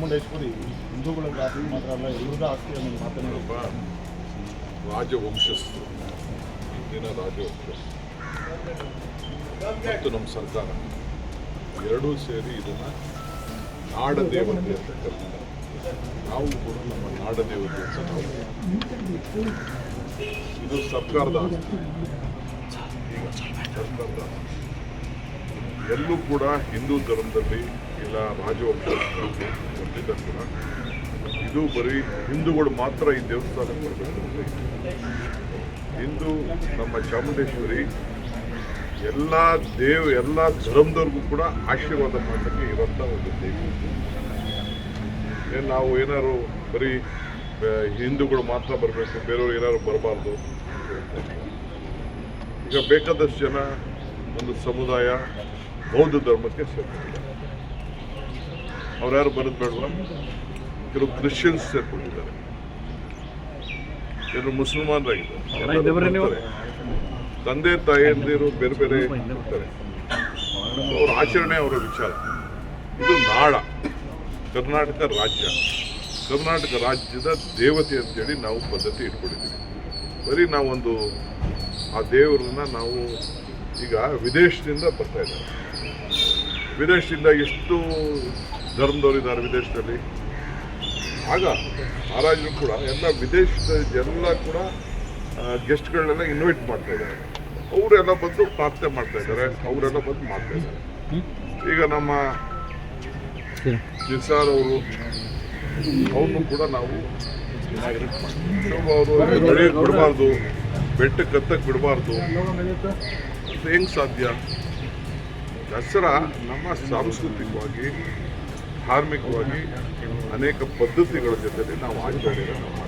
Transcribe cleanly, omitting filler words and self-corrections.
ಚಾಮುಂಡೇಶ್ವರಿ ಹಿಂದೂಗಳ ಆಸ್ತಿ ಮಾತ್ರ ಅಲ್ಲ, ಎಲ್ಲರ ಆಸ್ತಿ ಅನ್ನೋ ಮಾತನಾಡಪ್ಪ. ರಾಜವಂಶಸ್ಥರು, ಹಿಂದಿನ ರಾಜವಂಶಸ್ಥರು ಮತ್ತು ನಮ್ಮ ಸರ್ಕಾರ ಎರಡೂ ಸೇರಿ ಇದನ್ನು ನಾಡದೇವತೆ ಅಂತ ಕರೀತಾರೆ. ನಾವು ಕೂಡ ನಮ್ಮ ನಾಡದೇವತೆ ಅಂತ ನಾವು ಇದು ಸರ್ಕಾರದ ಆಸ್ತಿ. ಈಗ ಸರ್ಕಾರದ ಎಲ್ಲೂ ಕೂಡ ಹಿಂದೂ ಧರ್ಮದಲ್ಲಿ ಇಲ್ಲ ರಾಜವಂಶಸ್ಥರಲ್ಲಿ ಬಂದಿದ್ದ ಕೂಡ ಇದು ಬರೀ ಹಿಂದೂಗಳು ಮಾತ್ರ ಈ ದೇವಸ್ಥಾನಕ್ಕೆ ಬರಬೇಕು ಅಂತ ಇದೆ. ಹಿಂದೂ ನಮ್ಮ ಚಾಮುಂಡೇಶ್ವರಿ ಎಲ್ಲ ಧರ್ಮದವ್ರಿಗೂ ಕೂಡ ಆಶೀರ್ವಾದ ಮಾಡಲಿಕ್ಕೆ ಇರೋಂಥ ಒಂದು ದೇವಿ. ನಾವು ಏನಾದ್ರು ಬರೀ ಹಿಂದೂಗಳು ಮಾತ್ರ ಬರಬೇಕು, ಬೇರೆಯವ್ರು ಏನಾದ್ರು ಬರಬಾರ್ದು. ಈಗ ಬೇಕಾದಷ್ಟು ಜನ ಒಂದು ಸಮುದಾಯ ಬೌದ್ಧ ಧರ್ಮಕ್ಕೆ ಸೇರ್ಕೊಂಡಿದ್ದಾರೆ. ಅವ್ರು ಯಾರು ಬರೋದು ಬೇಡವಾ? ಕೆಲವು ಕ್ರಿಶ್ಚಿಯನ್ಸ್ ಸೇರ್ಕೊಂಡಿದ್ದಾರೆ, ಕೆಲವು ಮುಸಲ್ಮಾನರಾಗಿದ್ದಾರೆ. ತಂದೆ ತಾಯಿಯಂದಿರು ಬೇರೆ ಬೇರೆ ಇರ್ತಾರೆ. ಅವ್ರ ಆಚರಣೆ ಅವರ ವಿಚಾರ. ಇದು ನಾಡ, ಕರ್ನಾಟಕ ರಾಜ್ಯ, ಕರ್ನಾಟಕ ರಾಜ್ಯದ ದೇವತೆ ಅಂತೇಳಿ ನಾವು ಪದ್ಧತಿ ಇಟ್ಕೊಂಡಿದ್ದೀವಿ. ಬರೀ ನಾವೊಂದು ಆ ದೇವರನ್ನ ನಾವು ಈಗ ವಿದೇಶದಿಂದ ಬರ್ತಾ ಇದ್ದಾರೆ. ವಿದೇಶದಿಂದ ಎಷ್ಟು ಧರ್ಮದವರು ಇದ್ದಾರೆ ವಿದೇಶದಲ್ಲಿ. ಆಗ ಮಹಾರಾಜರು ಕೂಡ ಎಲ್ಲ ವಿದೇಶದ ಎಲ್ಲ ಕೂಡ ಗೆಸ್ಟ್ಗಳನ್ನೆಲ್ಲ ಇನ್ವೈಟ್ ಮಾಡ್ತಾ ಇದ್ದಾರೆ. ಅವರೆಲ್ಲ ಬಂದು ಪ್ರಾರ್ಥನೆ ಮಾಡ್ತಾ ಇದ್ದಾರೆ, ಅವರೆಲ್ಲ ಬಂದು ಮಾಡ್ತಾ ಇದ್ದಾರೆ. ಈಗ ನಮ್ಮ ನಿಸಾರ್ ಅವರು ಅವ್ರನ್ನೂ ಕೂಡ ನಾವು ಅವರು ಬೆಳೆಯಕ್ಕೆ ಬಿಡಬಾರ್ದು, ಬೆಟ್ಟಕ್ಕೆ ಹತ್ತಕ್ಕೆ ಬಿಡಬಾರ್ದು ಅಂತ ಹೆಂಗೆ ಸಾಧ್ಯ? ದಸರಾ ನಮ್ಮ ಸಾಂಸ್ಕೃತಿಕವಾಗಿ ಧಾರ್ಮಿಕವಾಗಿ ಅನೇಕ ಪದ್ಧತಿಗಳ ಜೊತೆಲಿ ನಾವು ಆಚರಣೆಯನ್ನು ನಾವು